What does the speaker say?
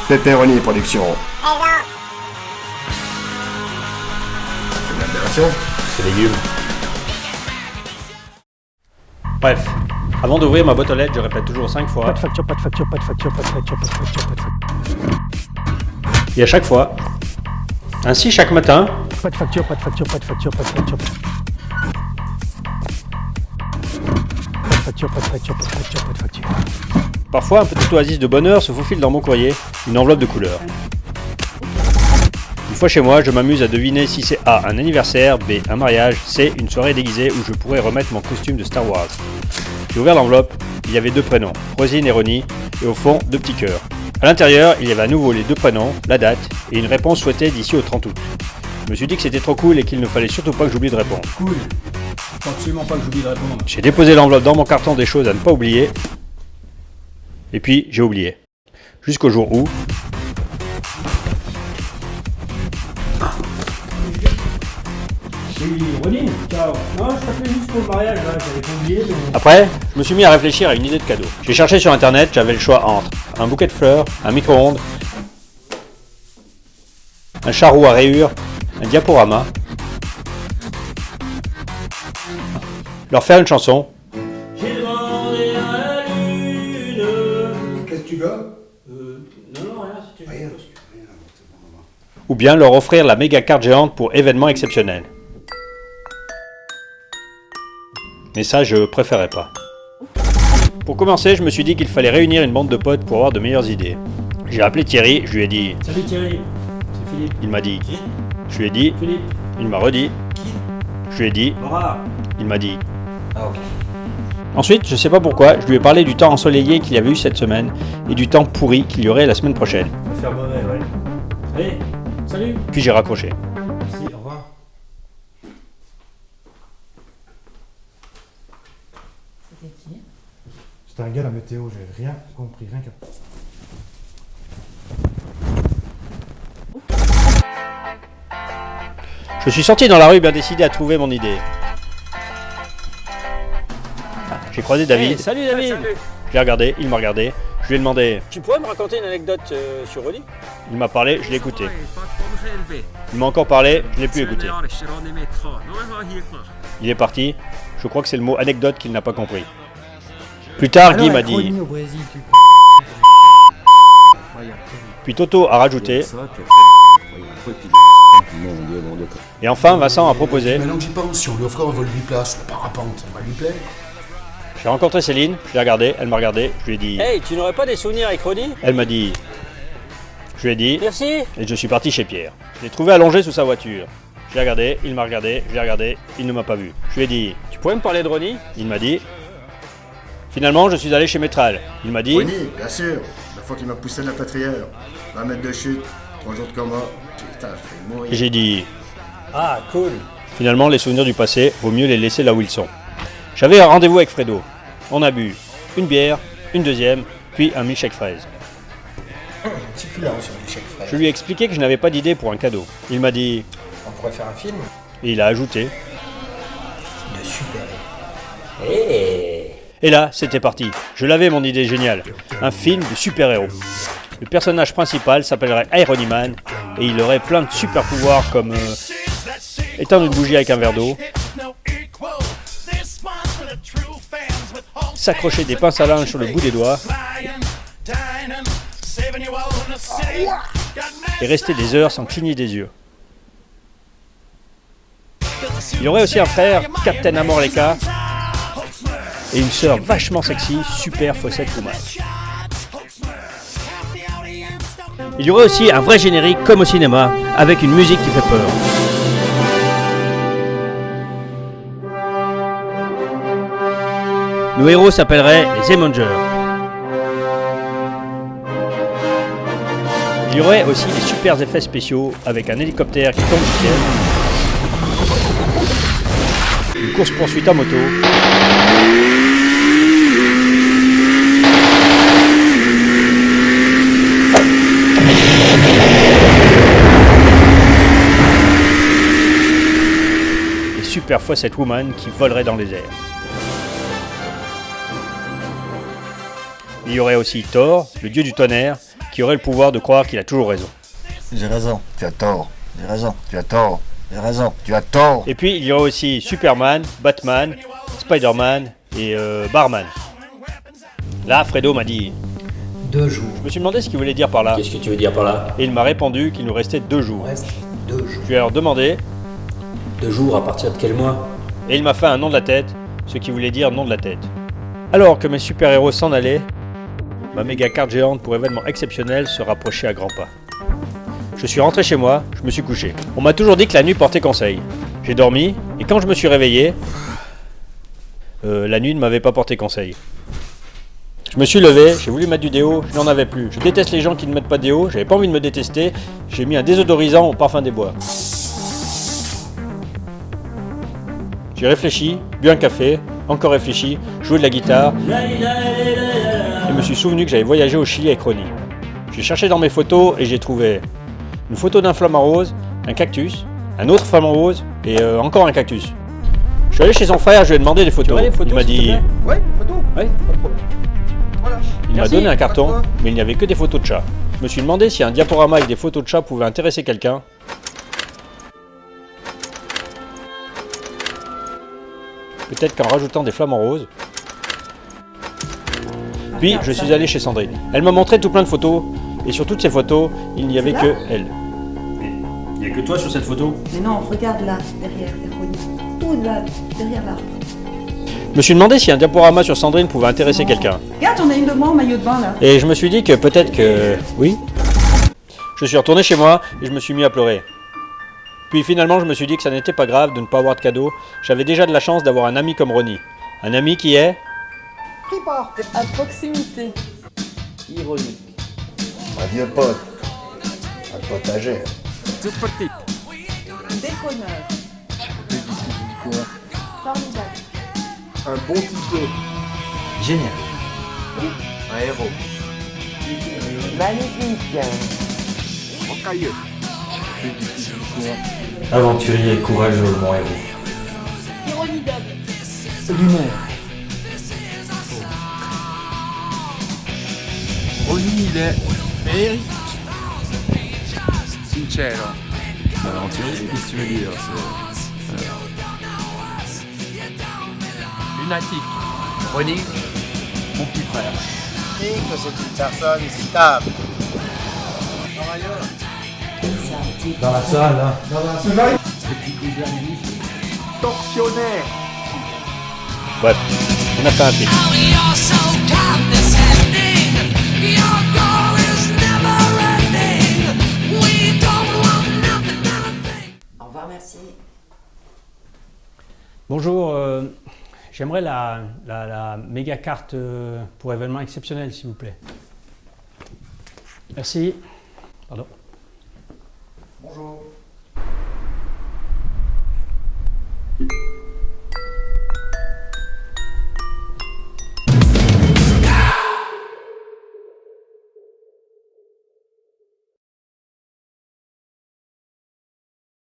Pepperoni Production. C'est une aberration. C'est légumes. Bref, avant d'ouvrir ma boîte aux lettres, je répète toujours 5 fois. Pas de facture, pas de facture, pas de facture, pas de facture, pas de facture, pas de facture. Et à chaque fois. Ainsi, chaque matin, Pas de facture, pas de facture, pas de facture, pas de facture. Pas de facture, pas de facture, pas de facture, pas de facture. parfois un petit oasis de bonheur se faufile dans mon courrier, une enveloppe de couleur. Une fois chez moi, je m'amuse à deviner si c'est A, un anniversaire, B, un mariage, C, une soirée déguisée où je pourrais remettre mon costume de Star Wars. J'ai ouvert l'enveloppe, il y avait 2 prénoms, Rosine et Ronnie, et au fond, 2 petits cœurs. À l'intérieur, il y avait à nouveau les 2 prénoms, la date, et une réponse souhaitée d'ici au 30 août. Je me suis dit que c'était trop cool et qu'il ne fallait surtout pas que j'oublie de répondre. Cool. Faut absolument pas que j'oublie de répondre. J'ai déposé l'enveloppe dans mon carton des choses à ne pas oublier, et puis j'ai oublié. Jusqu'au jour où... Oui, Ronine, ciao. Non, je t'appelais juste pour le mariage, là, j'avais pas oublié, mais... Après, je me suis mis à réfléchir à une idée de cadeau. J'ai cherché sur internet, j'avais le choix entre un bouquet de fleurs, un micro-ondes, un charroux à rayures, un diaporama, leur faire une chanson, J'ai demandé à la lune... Qu'est-ce que tu gars? Non, rien, c'était Rien. juste... ou bien leur offrir la méga carte géante pour événements exceptionnels. Mais ça, je préférais pas. Pour commencer, je me suis dit qu'il fallait réunir une bande de potes pour avoir de meilleures idées. J'ai appelé Thierry, je lui ai dit, Salut Thierry, c'est Philippe. il m'a dit, je lui ai dit, Philippe, il m'a redit, je lui ai dit, Laura. il m'a dit. Ah ok. Ensuite, je sais pas pourquoi, je lui ai parlé du temps ensoleillé qu'il y avait eu cette semaine et du temps pourri qu'il y aurait la semaine prochaine. Ça va faire mauvais, ouais. Allez, salut. Puis j'ai raccroché. Merci, au revoir. C'était qui? C'était un gars, la météo, j'ai rien compris, rien qu'à... Je suis sorti dans la rue bien décidé à trouver mon idée. Ah, j'ai croisé David, Hey, salut David. je l'ai regardé, il m'a regardé, je lui ai demandé, Tu pourrais me raconter une anecdote sur Ronnie? il m'a parlé, je l'ai écouté. Il m'a encore parlé, je l'ai pu écouter. Il est parti, je crois que c'est le mot anecdote qu'il n'a pas compris. Plus tard, Guy m'a dit, Au Brésil, tu puis Toto a rajouté, et enfin Vincent a proposé. Maintenant que j'y pense, si on lui offrait un vol 8 places, le parapente, ça va lui plaire. J'ai rencontré Céline, je l'ai regardé, elle m'a regardé, je lui ai dit, Hey, tu n'aurais pas des souvenirs avec Ronnie? elle m'a dit, je lui ai dit, Merci. et je suis parti chez Pierre. Je l'ai trouvé allongé sous sa voiture. Je l'ai regardé, il m'a regardé, je l'ai regardé, il ne m'a pas vu. Je lui ai dit, Tu pourrais me parler de Ronnie? il m'a dit. Finalement, je suis allé chez Métral. Il m'a dit, Ronnie, bien sûr. La fois qu'il m'a poussé de la patrouillère. 20 mètres de chute, 3 jours de coma. Putain, je vais et mourir. j'ai dit, Ah, cool. finalement, les souvenirs du passé, vaut mieux les laisser là où ils sont. J'avais un rendez-vous avec Fredo. On a bu une bière, une deuxième, puis un milkshake fraise. Petit cul là sur le chèque frais. Je lui ai expliqué que je n'avais pas d'idée pour un cadeau. Il m'a dit, On pourrait faire un film et il a ajouté, de super-héros. et là, c'était parti. Je l'avais mon idée géniale. Un film de super-héros. Le personnage principal s'appellerait Iron Man et il aurait plein de super pouvoirs comme éteindre une bougie avec un verre d'eau, s'accrocher des pinces à linge sur le bout des doigts et rester des heures sans cligner des yeux. Il y aurait aussi un frère, Captain Amorleka, et une sœur vachement sexy, Super Fawcett Woman. Il y aurait aussi un vrai générique comme au cinéma, avec une musique qui fait peur. Nos héros s'appelleraient les Avengers. Il y aurait aussi des super effets spéciaux avec un hélicoptère qui tombe du ciel, une course-poursuite en moto, et Super Fawcett Woman qui volerait dans les airs. Il y aurait aussi Thor, le dieu du tonnerre, qui aurait le pouvoir de croire qu'il a toujours raison. J'ai raison, tu as tort. J'ai raison, tu as tort. J'ai raison, tu as tort. Et puis il y aura aussi Superman, Batman, Spider-Man et Barman. Là, Fredo m'a dit... 2 jours. Je me suis demandé ce qu'il voulait dire par là. Qu'est-ce que tu veux dire par là? Et il m'a répondu qu'il nous restait 2 Il jours. reste 2 jours. Je lui ai alors demandé, 2 jours à partir de quel mois? et il m'a fait un nom de la tête, ce qui voulait dire nom de la tête. Alors que mes super-héros s'en allaient, ma méga carte géante pour événements exceptionnels se rapprochait à grands pas. Je suis rentré chez moi, je me suis couché. On m'a toujours dit que la nuit portait conseil. J'ai dormi, et quand je me suis réveillé, la nuit ne m'avait pas porté conseil. Je me suis levé, j'ai voulu mettre du déo, je n'en avais plus. Je déteste les gens qui ne mettent pas de déo, j'avais pas envie de me détester, j'ai mis un désodorisant au parfum des bois. J'ai réfléchi, bu un café, encore réfléchi, joué de la guitare, et me suis souvenu que j'avais voyagé au Chili avec Ronnie. J'ai cherché dans mes photos et j'ai trouvé une photo d'un flamant rose, un cactus, un autre flamant rose et encore un cactus. Je suis allé chez son frère, je lui ai demandé des photos. Il m'a dit... Ouais, photo. Ouais. Voilà. Il m'a Merci. donné un carton, Pas de quoi. mais il n'y avait que des photos de chats. Je me suis demandé si un diaporama avec des photos de chats pouvait intéresser quelqu'un. Peut-être qu'en rajoutant des flamants roses. Puis je suis allé chez Sandrine. Elle m'a montré tout plein de photos, et sur toutes ces photos, il n'y avait que elle. Il n'y a que toi sur cette photo? Mais non, regarde là, derrière, Ronnie. Tout là, derrière l'arbre. Je me suis demandé si un diaporama sur Sandrine pouvait intéresser quelqu'un. Regarde, j'en ai une de moi en maillot de bain là. Et je me suis dit que peut-être que... Oui. Je suis retourné chez moi et je me suis mis à pleurer. Puis finalement, je me suis dit que ça n'était pas grave de ne pas avoir de cadeau. J'avais déjà de la chance d'avoir un ami comme Ronnie. Un ami qui est... À proximité. Ironique. Un vieux pote. Un potager. Déconneur. Formidable. Un bon type. Génial. Un héros. Magnifique. Aventurier courageux, mon héros. Ironie d'homme. Lunaire. Ronnie, il est féerique. Sincero. Aventurier, qu'est-ce que tu veux dire? Lunatique. Ronnie, mon petit frère. Que c'est une personne stable. Dans la salle, là. Petit cousin magnifique. Tortionnaire. Bref, on a fait un film. Au revoir, merci. Bonjour, j'aimerais la méga carte pour événements exceptionnels, s'il vous plaît. Merci. Pardon. Bonjour.